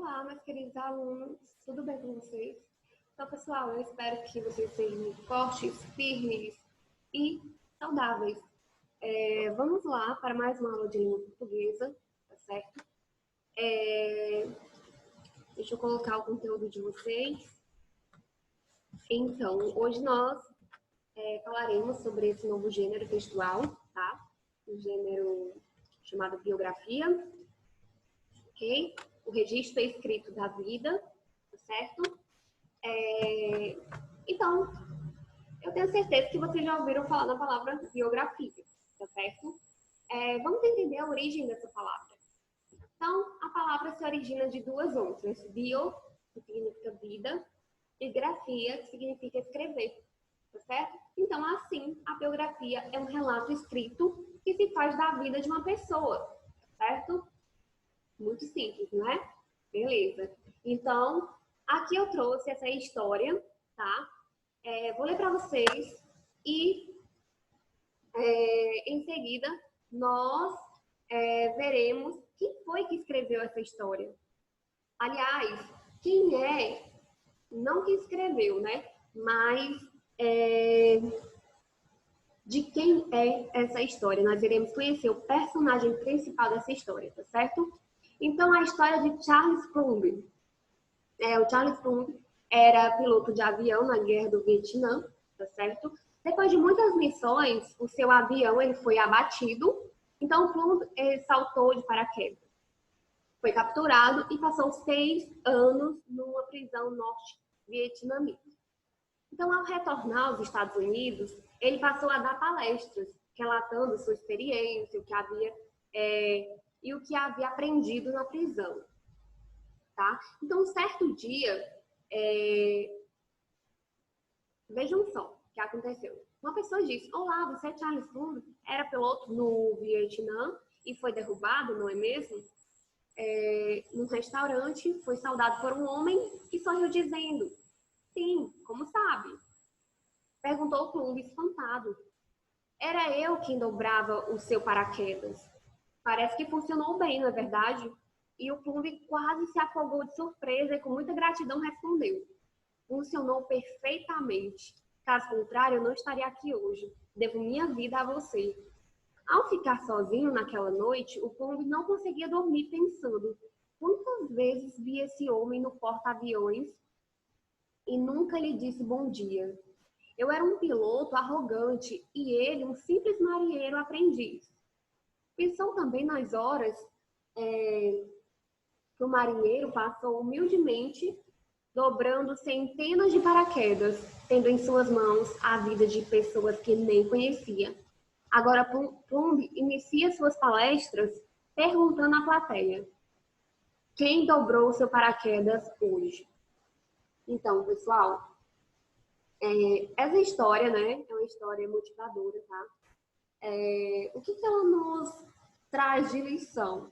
Olá, meus queridos alunos, tudo bem com vocês? Então, pessoal, eu espero que vocês sejam fortes, firmes e saudáveis. Vamos lá para mais uma aula de língua portuguesa, tá certo? Deixa eu colocar o conteúdo de vocês. Então, hoje nós falaremos sobre esse novo gênero textual, tá? O gênero chamado biografia, ok? O registro escrito da vida, tá certo? Então, eu tenho certeza que vocês já ouviram falar na palavra biografia, tá certo? Vamos entender a origem dessa palavra. Então, a palavra se origina de duas letras. Bio, que significa vida, e grafia, que significa escrever, tá certo? Então, assim, a biografia é um relato escrito que se faz da vida de uma pessoa, tá certo? Muito simples, não é? Beleza. Então, aqui eu trouxe essa história, tá? Vou ler para vocês e, em seguida, nós veremos quem foi que escreveu essa história. Aliás, quem é, não que escreveu, né? Mas de quem é essa história. Nós iremos conhecer o personagem principal dessa história, tá certo? Então, a história de Charles Plumb. O Charles Plumb era piloto de avião na Guerra do Vietnã, tá certo? Depois de muitas missões, o seu avião ele foi abatido, então Plumb saltou de paraquedas. Foi capturado e passou 6 anos numa prisão norte-vietnamita. Então, ao retornar aos Estados Unidos, ele passou a dar palestras, relatando sua experiência, o que havia aprendido na prisão. Tá? Então, um certo dia, vejam só o que aconteceu. Uma pessoa disse: olá, você é Charles Plumb? Era piloto no Vietnã e foi derrubado, não é mesmo? Num restaurante, foi saudado por um homem e sorriu dizendo: sim, como sabe? Perguntou Plumb espantado. Era eu quem dobrava o seu paraquedas. Parece que funcionou bem, não é verdade? E o Plumb quase se afogou de surpresa e com muita gratidão respondeu: funcionou perfeitamente. Caso contrário, eu não estaria aqui hoje. Devo minha vida a você. Ao ficar sozinho naquela noite, o Plumb não conseguia dormir pensando: quantas vezes vi esse homem no porta-aviões e nunca lhe disse bom dia. Eu era um piloto arrogante e ele um simples marinheiro aprendiz. Pensou também nas horas que o marinheiro passou humildemente dobrando centenas de paraquedas, tendo em suas mãos a vida de pessoas que nem conhecia. Agora Plumb inicia suas palestras perguntando à plateia: quem dobrou seu paraquedas hoje? Então, pessoal, essa história, né, é uma história motivadora, tá? O que ela nos traz de lição?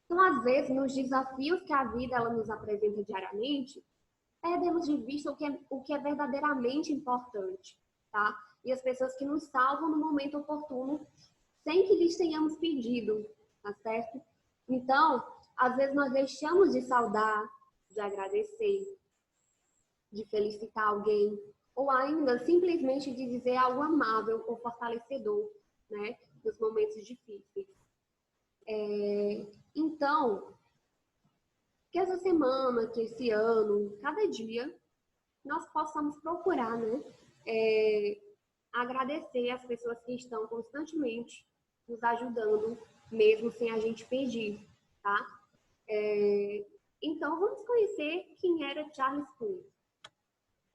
Então, às vezes, nos desafios que a vida ela nos apresenta diariamente, perdemos de vista o que é verdadeiramente importante, tá? E as pessoas que nos salvam no momento oportuno, sem que lhes tenhamos pedido, tá certo? Então, às vezes nós deixamos de saudar, de agradecer, de felicitar alguém, ou ainda simplesmente de dizer algo amável ou fortalecedor, né? Nos momentos difíceis. Então, que essa semana, que esse ano, cada dia, nós possamos procurar, né? Agradecer as pessoas que estão constantemente nos ajudando, mesmo sem a gente pedir, tá? Então, vamos conhecer quem era Charles Plumb.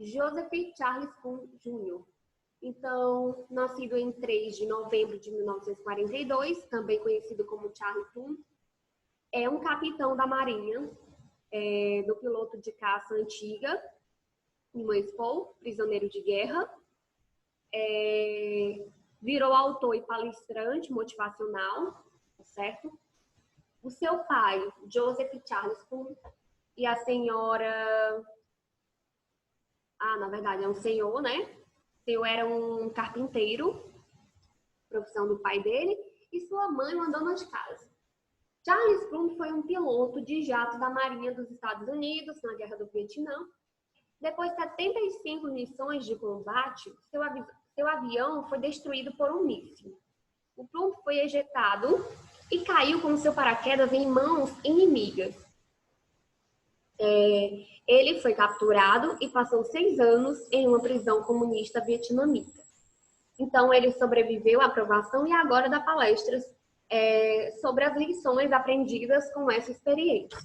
Joseph Charles Plumb Jr. Então, nascido em 3 de novembro de 1942, também conhecido como Charles Plumb, é um capitão da Marinha, do piloto de caça antiga, em Westphal, prisioneiro de guerra. Virou autor e palestrante motivacional, certo? O seu pai, Joseph Charles Plumb, e a senhora... na verdade, é um senhor, né? O senhor era um carpinteiro, profissão do pai dele, e sua mãe, uma dona de casa. Charles Plumb foi um piloto de jato da Marinha dos Estados Unidos na Guerra do Vietnã. Depois de 75 missões de combate, seu avião foi destruído por um míssil. O Plumb foi ejetado e caiu com seu paraquedas em mãos inimigas. Ele foi capturado e passou 6 anos em uma prisão comunista vietnamita. Então, ele sobreviveu à provação e agora dá palestras sobre as lições aprendidas com essa experiência.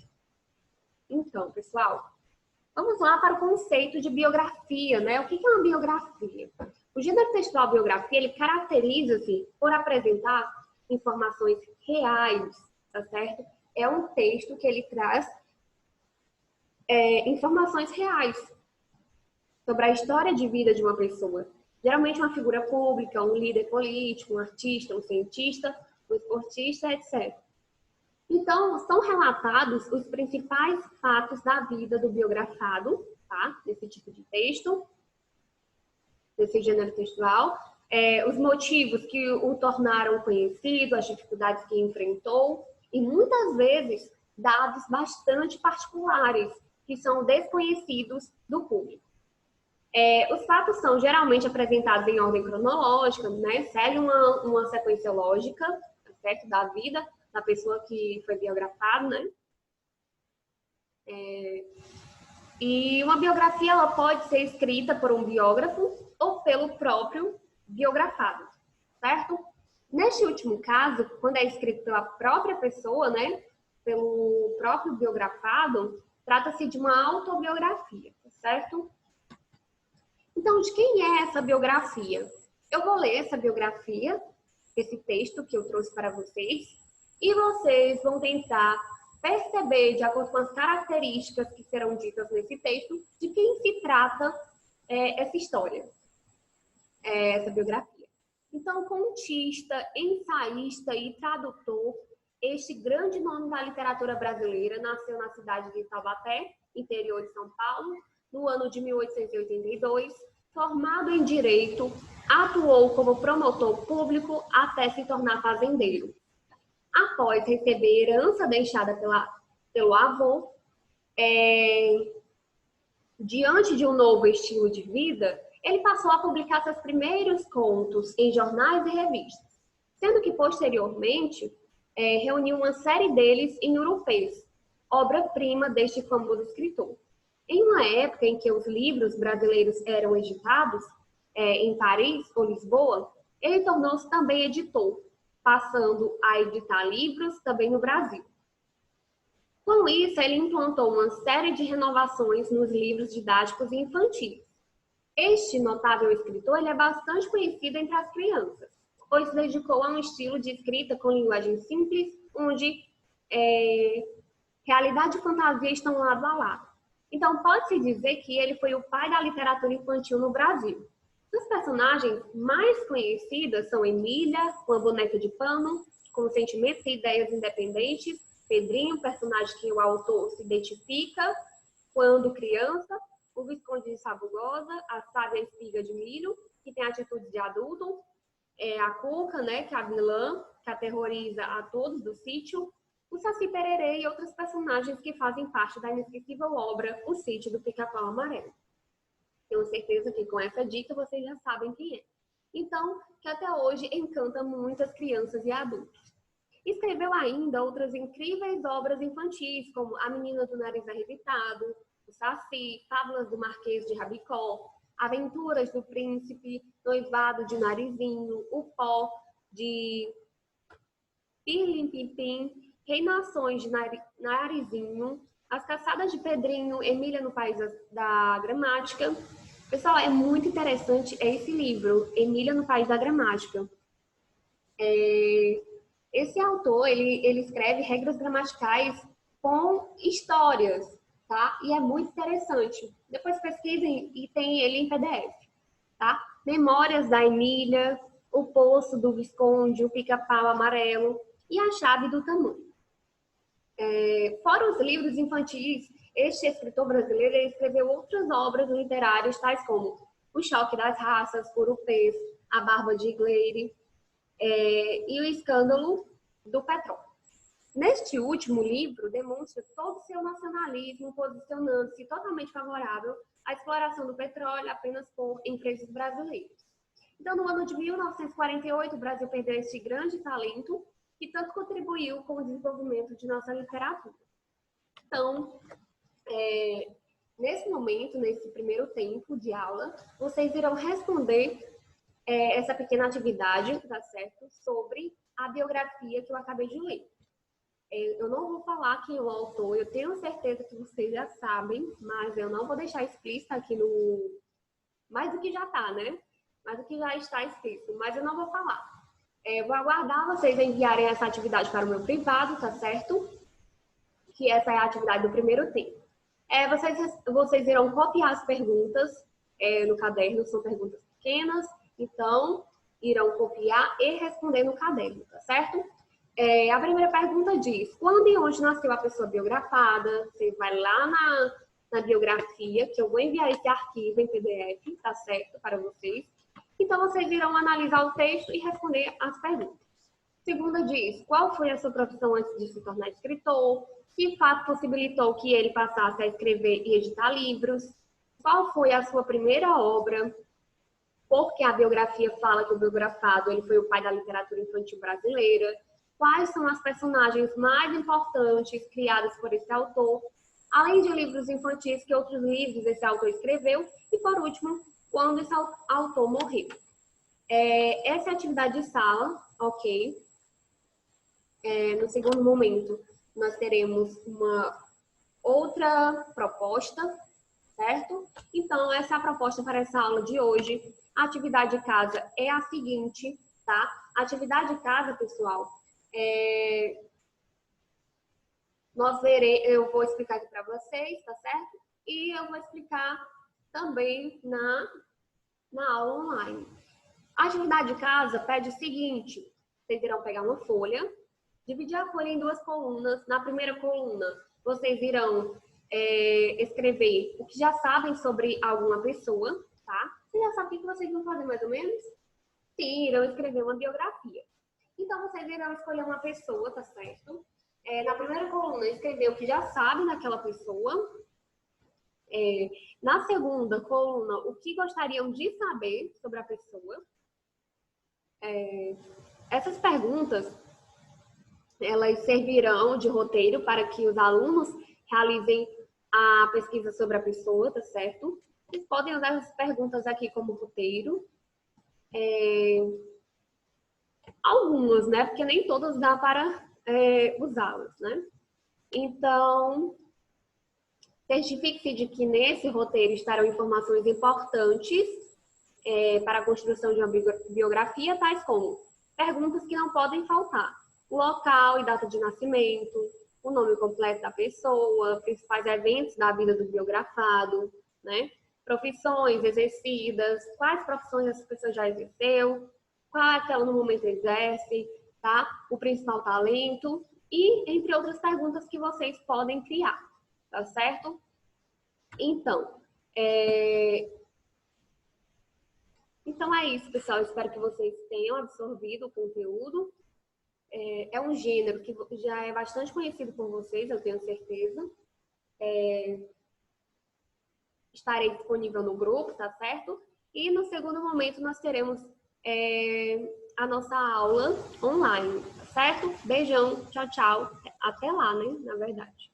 Então, pessoal, vamos lá para o conceito de biografia, né? O que é uma biografia? O gênero textual biografia, ele caracteriza-se por apresentar informações reais, tá certo? É um texto que ele traz informações reais sobre a história de vida de uma pessoa. Geralmente uma figura pública, um líder político, um artista, um cientista, um esportista, etc. Então, são relatados os principais fatos da vida do biografado, tá? Nesse tipo de texto, desse gênero textual, os motivos que o tornaram conhecido, as dificuldades que enfrentou, e muitas vezes dados bastante particulares, que são desconhecidos do público. Os fatos são geralmente apresentados em ordem cronológica, né? Segue uma sequência lógica, certo? Da vida da pessoa que foi biografada, né? E uma biografia ela pode ser escrita por um biógrafo ou pelo próprio biografado, certo? Neste último caso, quando é escrito pela própria pessoa, né? Pelo próprio biografado, trata-se de uma autobiografia, certo? Então, de quem é essa biografia? Eu vou ler essa biografia, esse texto que eu trouxe para vocês, e vocês vão tentar perceber, de acordo com as características que serão ditas nesse texto, de quem se trata essa história, essa biografia. Então, contista, ensaísta e tradutor, este grande nome da literatura brasileira nasceu na cidade de Taubaté, interior de São Paulo, no ano de 1882, formado em Direito, atuou como promotor público até se tornar fazendeiro. Após receber herança deixada pelo avô, diante de um novo estilo de vida, ele passou a publicar seus primeiros contos em jornais e revistas, sendo que, posteriormente, reuniu uma série deles em Urupês, obra-prima deste famoso escritor. Em uma época em que os livros brasileiros eram editados em Paris ou Lisboa, ele tornou-se também editor, passando a editar livros também no Brasil. Com isso, ele implantou uma série de renovações nos livros didáticos e infantis. Este notável escritor ele é bastante conhecido entre as crianças, pois se dedicou a um estilo de escrita com linguagem simples, onde realidade e fantasia estão lado a lado. Então, pode-se dizer que ele foi o pai da literatura infantil no Brasil. As personagens mais conhecidas são Emília, uma boneca de pano, com sentimentos e ideias independentes, Pedrinho, personagem que o autor se identifica quando criança, o Visconde de Sabugosa, a sábia espiga de milho, que tem atitudes de adulto, a Cuca, né, que é a vilã, que aterroriza a todos do sítio, o Saci Pererê e outros personagens que fazem parte da inesquecível obra O Sítio do Pica-Pau Amarelo. Tenho certeza que com essa dica vocês já sabem quem é. Então, que até hoje encanta muitas crianças e adultos. Escreveu ainda outras incríveis obras infantis, como A Menina do Nariz Arrebitado, O Saci, Fábulas do Marquês de Rabicó, Aventuras do Príncipe, Noivado de Narizinho, O Pó de Pirlim-Pim-Pim, Reinações de Narizinho, As Caçadas de Pedrinho, Emília no País da Gramática. Pessoal, é muito interessante esse livro, Emília no País da Gramática. Esse autor, ele escreve regras gramaticais com histórias, tá? E é muito interessante. Depois pesquisem e tem ele em PDF, tá? Memórias da Emília, O Poço do Visconde, O Pica-Pau Amarelo e A Chave do Tamanho. Fora os livros infantis, este escritor brasileiro escreveu outras obras literárias, tais como O Choque das Raças, Urupês, A Barba de Gleire, e O Escândalo do Petróleo. Neste último livro, demonstra todo o seu nacionalismo, posicionando-se totalmente favorável à exploração do petróleo apenas por empresas brasileiras. Então, no ano de 1948, o Brasil perdeu este grande talento que tanto contribuiu com o desenvolvimento de nossa literatura. Então, nesse momento, nesse primeiro tempo de aula, vocês irão responder essa pequena atividade, tá certo? Sobre a biografia que eu acabei de ler. Eu não vou falar quem é o autor, eu tenho certeza que vocês já sabem, mas eu não vou deixar explícito aqui no... Mais do que já está, né? Mais do que já está explícito, mas eu não vou falar. Vou aguardar vocês enviarem essa atividade para o meu privado, tá certo? Que essa é a atividade do primeiro tempo. Vocês irão copiar as perguntas no caderno, são perguntas pequenas, então irão copiar e responder no caderno, tá certo? A primeira pergunta diz: quando e onde nasceu a pessoa biografada? Você vai lá na biografia, que eu vou enviar esse arquivo em PDF, tá certo? Para vocês. Então, vocês irão analisar o texto e responder as perguntas. Segunda diz: qual foi a sua profissão antes de se tornar escritor? Que fato possibilitou que ele passasse a escrever e editar livros? Qual foi a sua primeira obra? Porque a biografia fala que o biografado ele foi o pai da literatura infantil brasileira. Quais são as personagens mais importantes criadas por esse autor? Além de livros infantis, que outros livros esse autor escreveu? E, por último, quando esse autor morreu? Essa é a atividade de sala, ok? No segundo momento, nós teremos uma outra proposta, certo? Então, essa é a proposta para essa aula de hoje. A atividade de casa é a seguinte, tá? A atividade de casa, pessoal, eu vou explicar aqui para vocês, tá certo? E eu vou explicar também na aula online. A atividade de casa pede o seguinte: vocês irão pegar uma folha, dividir a folha em duas colunas. Na primeira coluna, vocês irão escrever o que já sabem sobre alguma pessoa, tá? Vocês já sabem o que vocês vão fazer mais ou menos? Sim, irão escrever uma biografia. Então, vocês irão escolher uma pessoa, tá certo? Na primeira coluna, escrever o que já sabe daquela pessoa. Na segunda coluna, o que gostariam de saber sobre a pessoa. Essas perguntas, elas servirão de roteiro para que os alunos realizem a pesquisa sobre a pessoa, tá certo? Vocês podem usar essas perguntas aqui como roteiro. Algumas, né? Porque nem todas dá para usá-las, né? Então, certifique-se de que nesse roteiro estarão informações importantes para a construção de uma biografia, tais como perguntas que não podem faltar: o local e data de nascimento, o nome completo da pessoa, principais eventos da vida do biografado, né? Profissões exercidas, quais profissões essa pessoa já exerceu, qual é que ela no momento exerce, tá? O principal talento e entre outras perguntas que vocês podem criar, tá certo? Então, Então é isso, pessoal. Espero que vocês tenham absorvido o conteúdo. É um gênero que já é bastante conhecido por vocês, eu tenho certeza. Estarei disponível no grupo, tá certo? E no segundo momento nós teremos a nossa aula online, tá certo? Beijão, tchau, tchau. Até lá, né? Na verdade.